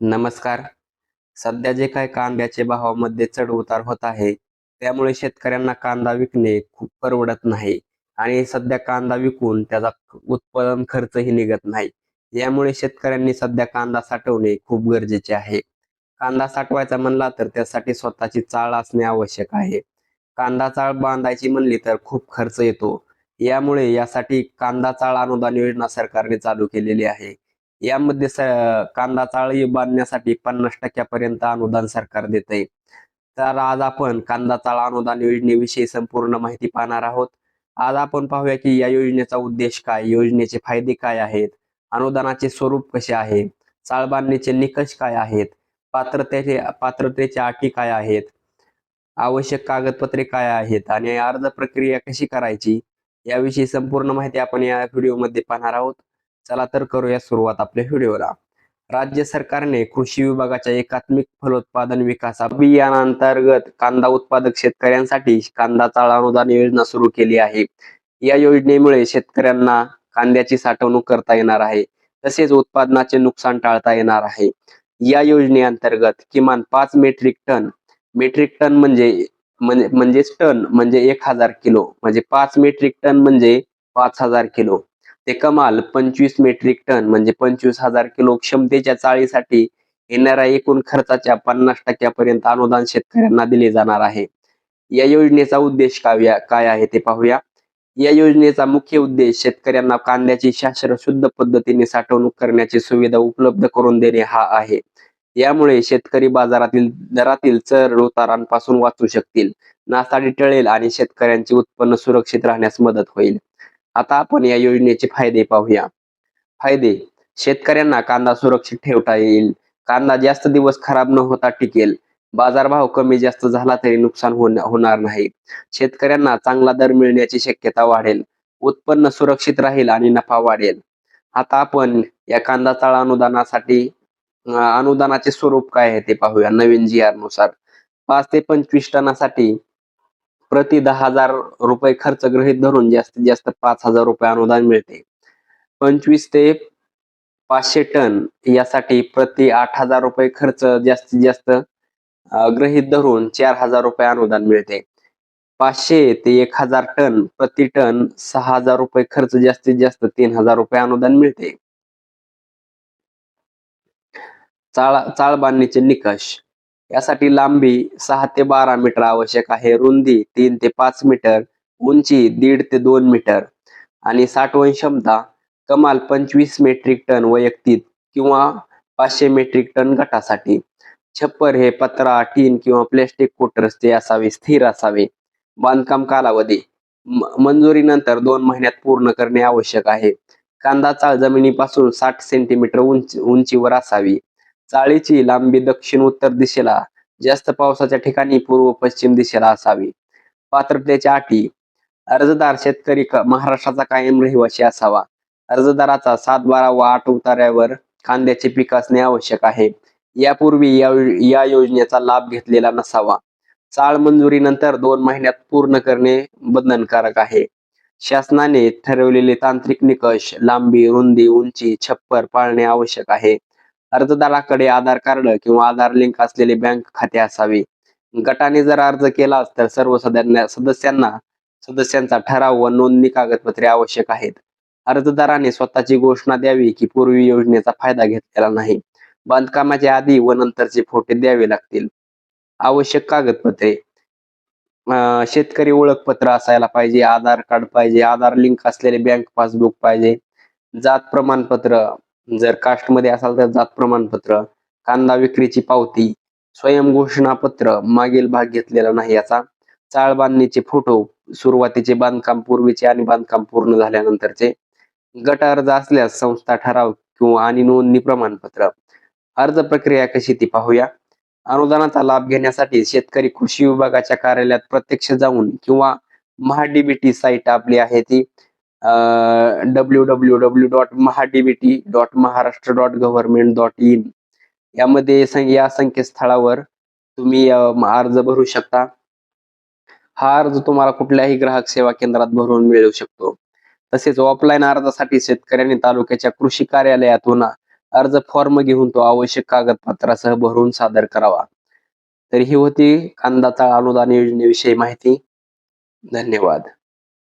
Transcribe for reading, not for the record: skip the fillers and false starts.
नमस्कार. सध्या जे काही कांद्याचे भावामध्ये चढ-उतार होत आहे, त्यामुळे शेतकऱ्यांना कांदा विकणे खूप परवडत नाही आणि सध्या कांदा विकून त्याचा उत्पादन खर्चही निघत नाही. यामुळे शेतकऱ्यांनी सध्या कांदा साठवणे खूप गरजेचे आहे. कांदा साठवायचा म्हणला तर त्यासाठी स्वतःची चाळ असणे आवश्यक आहे. कांदा चाळ बांधायची म्हणली तर खूप खर्च येतो. यामुळे यासाठी कांदा चाळ अनुदान योजना सरकारने चालू केलेली आहे. यामध्ये कांदा चाळी बांधण्यासाठी 50% पर्यंत अनुदान सरकार देतंय. तर आज आपण कांदा चाळ अनुदान योजनेविषयी संपूर्ण माहिती पाहणार आहोत. आज आपण पाहूया की या योजनेचा उद्देश काय, योजनेचे फायदे काय आहेत, अनुदानाचे स्वरूप कसे आहे, चाळ बांधणीचे निकष काय आहेत, पात्रतेच्या अटी काय आहेत, आवश्यक कागदपत्रे काय आहेत आणि अर्ज प्रक्रिया कशी करायची, याविषयी संपूर्ण माहिती आपण या व्हिडिओमध्ये पाहणार आहोत. चला तर करूया सुरुवात आपल्या व्हिडिओला. राज्य सरकारने कृषी विभागाच्या एकात्मिक फलोत्पादन विकास अभियानांतर्गत कांदा उत्पादक शेतकऱ्यांसाठी कांदा चाळ अनुदान योजना सुरू केली आहे. या योजनेमुळे शेतकऱ्यांना कांद्याची साठवणूक करता येणार आहे, तसेच उत्पादनाचे नुकसान टाळता येणार आहे. या योजनेअंतर्गत किमान 5 मेट्रिक टन म्हणजेच टन म्हणजे 1000 किलो, म्हणजे 5 मेट्रिक टन म्हणजे 5000 किलो ते कमाल 25 मेट्रिक टन म्हणजे 25,000 किलो क्षमतेच्या चाळीसाठी येणाऱ्या एकूण खर्चाच्या 50% पर्यंत अनुदान शेतकऱ्यांना दिले जाणार आहे. या योजनेचा उद्देश काय आहे ते पाहूया. या योजनेचा मुख्य उद्देश शेतकऱ्यांना कांद्याची शास्त्रशुद्ध पद्धतीने साठवणूक करण्याची सुविधा उपलब्ध करून देणे हा आहे. यामुळे शेतकरी बाजारातील दरातील चढ उतारांपासून वाचू शकतील, नासाडी टळेल आणि शेतकऱ्यांचे उत्पन्न सुरक्षित राहण्यास मदत होईल. आता आपण या योजनेचे फायदे पाहूया. फायदे: शेतकऱ्यांना कांदा सुरक्षित ठेवता येईल. कांदा जास्त दिवस खराब न होता टिकेल. बाजारभाव कमी जास्त झाला तरी नुकसान होणार नाही. शेतकऱ्यांना चांगला दर मिळण्याची शक्यता वाढेल. उत्पन्न सुरक्षित राहील आणि नफा वाढेल. आता आपण या कांदा चाळ अनुदानाचे स्वरूप काय आहे ते पाहूया. नवीन जी-आर नुसार 5 ते 25 टनासाठी प्रति 10,000 रुपये खर्च गृहीत धरून जास्तीत जास्त 5,000 रुपये अनुदान मिळते. 25 ते 500 टन यासाठी प्रति 8,000 रुपये खर्च जास्तीत जास्त गृहीत धरून 4,000 रुपये अनुदान मिळते. 500 ते 1,000 टन प्रति टन 6,000 रुपये खर्च जास्तीत जास्त 3,000 रुपये अनुदान मिळते. चाळ बांधणीचे निकष: यासाठी लांबी 6 ते 12 मीटर आवश्यक आहे, रुंदी 3 ते 5 मीटर, उंची 1.5 ते 2 मीटर आणि साठवण क्षमता कमाल 25 मेट्रिक टन वैयक्तिक किंवा 500 मेट्रिक टन गटासाठी. छप्पर हे पत्रा, टीन किंवा प्लॅस्टिक कोटरचे असावे, स्थिर असावे. बांधकाम कालावधी मंजुरीनंतर 2 महिन्यात पूर्ण करणे आवश्यक आहे. कांदा चाळ जमिनीपासून 60 सेंटीमीटर उंचीवर असावी. चाळीची लांबी दक्षिण-उत्तर दिशेला, जास्त पावसाच्या ठिकाणी पूर्व-पश्चिम दिशेला असावी. पात्रतेच्या अटी: अर्जदार शेतकरी महाराष्ट्राचा कायम रहिवासी असावा. अर्जदाराचा 7-12 व 8 उताऱ्यावर कांद्याचे पीक असणे आवश्यक आहे. यापूर्वी या योजनेचा लाभ घेतलेला नसावा. चाळ मंजुरीनंतर 2 महिन्यात पूर्ण करणे बंधनकारक आहे. शासनाने ठरवलेले तांत्रिक निकष, लांबी, रुंदी, उंची, छप्पर पाळणे आवश्यक आहे. अर्जदाराकडे आधार कार्ड किंवा आधार लिंक असलेले बँक खाते असावे. गटाने जर अर्ज केला तर सर्व सदस्यांचा ठराव व नोंदणी कागदपत्रे आवश्यक आहेत. अर्जदाराने स्वतःची घोषणा द्यावी की पूर्वी योजनेचा फायदा घेतलेला नाही. बांधकामाचे आधी व नंतरचे फोटो द्यावे लागतील. आवश्यक कागदपत्रे: शेतकरी ओळखपत्र असायला पाहिजे, आधार कार्ड पाहिजे, आधार लिंक असलेले बँक पासबुक पाहिजे, जात प्रमाणपत्र, जर कास्टमध्ये असाल तर जात प्रमाणपत्र, कांदा विक्रीची पावती, स्वयं घोषणापत्र, मागील भाग घेतलेला नाही याचा, चाळ बांधणीचे फोटो, सुरुवातीचे बांधकाम पूर्वीचे आणि बांधकाम पूर्ण झाल्यानंतरचे, गट अर्ज असल्यास संस्था ठराव किंवा आणि नोंदणी प्रमाणपत्र. अर्ज प्रक्रिया कशी ती पाहूया. अनुदानाचा लाभ घेण्यासाठी शेतकरी कृषी विभागाच्या कार्यालयात प्रत्यक्ष जाऊन किंवा महाडीबीटी साईट आपली आहे ती www.mahadbt.maharashtra.government.in यामध्ये या संकेतस्थळावर तुम्ही अर्ज भरू शकता. हा अर्ज तुम्हाला कुठल्याही ग्राहक सेवा केंद्रात भरून मिळू शकतो. तसेच ऑफलाईन अर्जासाठी शेतकऱ्यांनी तालुक्याच्या कृषी कार्यालयातून अर्ज फॉर्म घेऊन तो आवश्यक कागदपत्रासह भरून सादर करावा. तर ही होती कांदा चाळ अनुदान योजनेविषयी माहिती. धन्यवाद.